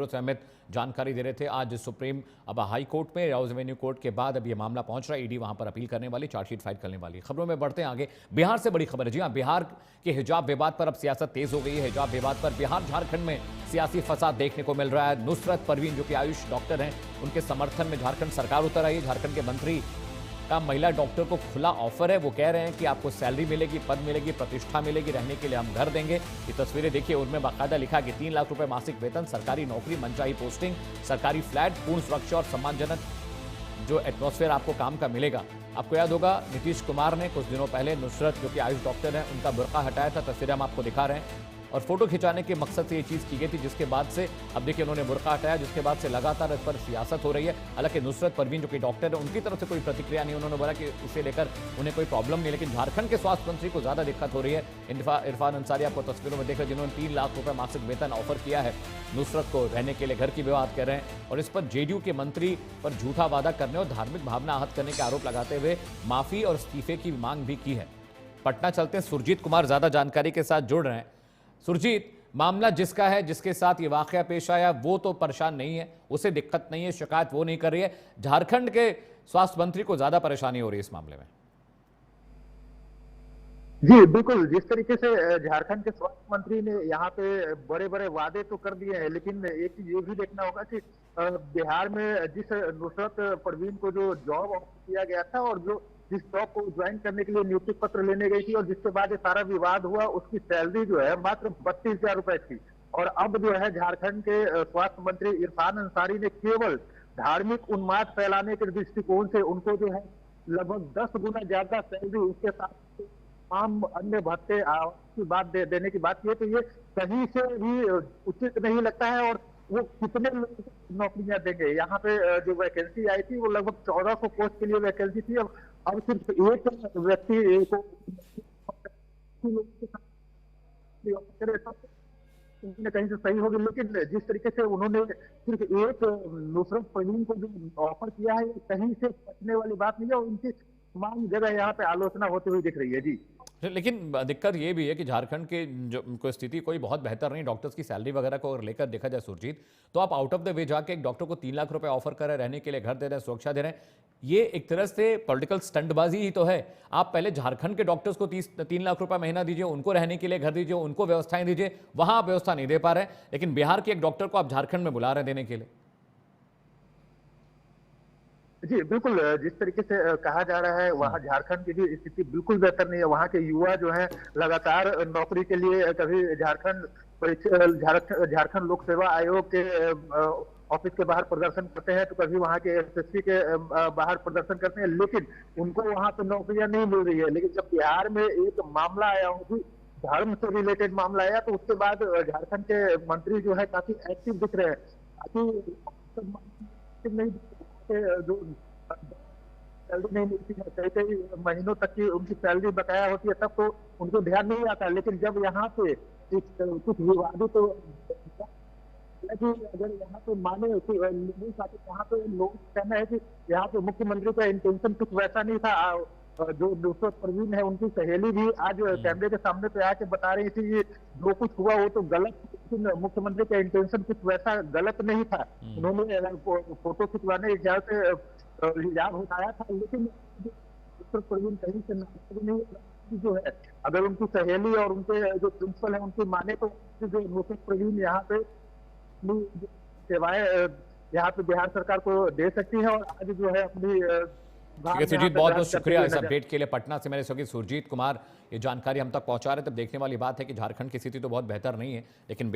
समेत जानकारी दे रहे थे। आज सुप्रीम अब हाई कोर्ट में राउज एवेन्यू कोर्ट के बाद अब ये मामला पहुंच रहा है। ईडी वहां पर अपील करने वाली, चार्जशीट फाइल करने वाली। खबरों में बढ़ते हैं आगे। बिहार से बड़ी खबर है। जी हां, बिहार के हिजाब विवाद पर अब सियासत तेज हो गई है। हिजाब विवाद पर बिहार झारखंड में सियासी फसाद देखने को मिल रहा है। नुसरत परवीन जो कि आयुष डॉक्टर हैं, उनके समर्थन में झारखंड सरकार उतर आई है। झारखंड के मंत्री का महिला डॉक्टर को खुला ऑफर है। वो कह रहे हैं कि आपको सैलरी मिलेगी, पद मिलेगी, प्रतिष्ठा मिलेगी, रहने के लिए हम घर देंगे। ये तस्वीरें देखिए, उनमें बाकायदा लिखा कि 3 लाख रुपए मासिक वेतन, सरकारी नौकरी, मनचाही पोस्टिंग, सरकारी फ्लैट, पूर्ण सुरक्षा और सम्मानजनक जो एटमॉस्फेयर आपको काम का मिलेगा। आपको याद होगा नीतीश कुमार ने कुछ दिनों पहले नुसरत जो कि आयुष डॉक्टर हैं, उनका बुर्का हटाया था। तस्वीरें हम आपको दिखा रहे हैं और फोटो खिंचाने के मकसद से ये चीज की गई थी, जिसके बाद से अब देखिए उन्होंने बुर्का हटाया, जिसके बाद से लगातार इस पर सियासत हो रही है। हालांकि नुसरत परवीन जो कि डॉक्टर है, उनकी तरफ से कोई प्रतिक्रिया नहीं। उन्होंने बोला कि इसे लेकर उन्हें कोई प्रॉब्लम नहीं, लेकिन झारखंड के स्वास्थ्य मंत्री को ज्यादा दिक्कत हो रही है। इरफान अंसारी आपको तस्वीरों में देख रहे हैं, जिन्होंने 3 लाख रुपए मासिक वेतन ऑफर किया है नुसरत को, रहने के लिए घर की भी बात कर रहे हैं। और इस पर जेडीयू के मंत्री पर झूठा वादा करने और धार्मिक भावना आहत करने के आरोप लगाते हुए माफी और इस्तीफे की मांग भी की है। पटना चलते हैं, सुरजीत कुमार ज्यादा जानकारी के साथ जुड़ रहे हैं। सुरजीत, मामला जिसका है, जिसके साथ ये वाकया पेश आया, वो तो परेशान नहीं है, उसे दिक्कत नहीं है, शिकायत वो नहीं कर रही है। झारखंड के स्वास्थ्य मंत्री को ज्यादा परेशानी हो रही है इस मामले में। जी बिल्कुल, जिस तरीके से झारखंड के स्वास्थ्य मंत्री ने यहाँ पे बड़े बड़े वादे तो कर दिए हैं, लेकिन एक चीज ये भी देखना होगा कि बिहार में जिस नुसरत परवीन को जो जॉब ऑफर किया गया था और जो जिस जॉब को ज्वाइन करने के लिए नियुक्ति पत्र लेने गई थी और जिसके बाद ये सारा विवाद हुआ, उसकी सैलरी जो है मात्र 32,000 रुपए थी। और अब जो है झारखंड के स्वास्थ्य मंत्री इरफान अंसारी ने केवल धार्मिक उन्माद फैलाने के दृष्टिकोण से उनको जो है लगभग 10 गुना ज्यादा सैलरी, उसके साथ तमाम अन्य भत्ते की बात देने की बात की है। तो ये कहीं से भी उचित नहीं लगता है। और वो कितने लोगों को नौकरियां देंगे? यहाँ पे जो वैकेंसी आई थी वो लगभग 1400 पोस्ट के लिए वैकेंसी थी। अब सिर्फ एक व्यक्ति को कहीं न कहीं से सही होगी। लेकिन जिस तरीके से उन्होंने सिर्फ एक नुसरत परवीन को जो ऑफर किया है, ये कहीं से बचने वाली बात नहीं है और उनकी तमाम जगह यहाँ पे आलोचना होती हुई दिख रही है। जी, लेकिन दिक्कत ये भी है कि झारखंड के जो को स्थिति कोई बहुत बेहतर नहीं। डॉक्टर्स की सैलरी वगैरह को लेकर देखा जाए सुरजीत, तो आप आउट ऑफ द वे जाके एक डॉक्टर को 3 लाख रुपए ऑफर कर रहे हैं, रहने के लिए घर दे रहे हैं, सुरक्षा दे रहे हैं। ये एक तरह से पॉलिटिकल स्टंटबाजी ही तो है। आप पहले झारखंड के डॉक्टर्स को 3 लाख रुपए महीना दीजिए, उनको रहने के लिए घर दीजिए, उनको व्यवस्थाएं दीजिए। वहां आप व्यवस्था नहीं दे पा रहे, लेकिन बिहार के एक डॉक्टर को आप झारखंड में बुला रहे हैं देने के लिए। जी बिल्कुल, जिस तरीके से कहा जा रहा है, वहाँ झारखंड की भी स्थिति बिल्कुल बेहतर नहीं है। वहाँ के युवा जो है लगातार नौकरी के लिए कभी झारखंड लोक सेवा आयोग के ऑफिस के बाहर प्रदर्शन करते हैं, तो कभी वहाँ के एसएससी के बाहर प्रदर्शन करते हैं, लेकिन उनको वहाँ पे नौकरियां नहीं मिल रही है। लेकिन जब बिहार में एक मामला आया, वो भी धर्म से रिलेटेड मामला आया, तो उसके बाद झारखंड के मंत्री जो है काफी एक्टिव दिख रहे हैं। नहीं जो सैलरी नहीं मिलती है, कई कई महीनों तक की उनकी सैलरी बकाया होती है, तब तो उनको ध्यान नहीं आता। लेकिन जब यहाँ पे कुछ विवादित तो अगर यहाँ पे माने नहीं पाते, यहाँ पे लोगों का कहना है कि यहाँ पे मुख्यमंत्री का इंटेंशन कुछ वैसा नहीं था। जो नुसरत परवीन है, उनकी सहेली भी आज कैमरे के सामने पे आके बता रही थी कि जो कुछ हुआ वो तो गलत, लेकिन मुख्यमंत्री का इंटेंशन कुछ वैसा गलत नहीं था। उन्होंने फोटो खिंचवाने के ख्याल से हिजाब हटाया था, लेकिन नुसरत परवीन कहीं से नहीं जो है, अगर उनकी सहेली और उनके जो प्रिंसिपल है उनकी माने, तो जो नुसरत परवीन यहाँ पे सेवाएं यहाँ पे बिहार सरकार को दे सकती है। और आज जो है अपनी ठीक है सुरजीत, बहुत बहुत शुक्रिया इस अपडेट के लिए। पटना से मेरे सहयोगी सुरजीत कुमार ये जानकारी हम तक पहुंचा रहे थे। तब देखने वाली बात है कि झारखंड की स्थिति तो बहुत बेहतर नहीं है, लेकिन बिहार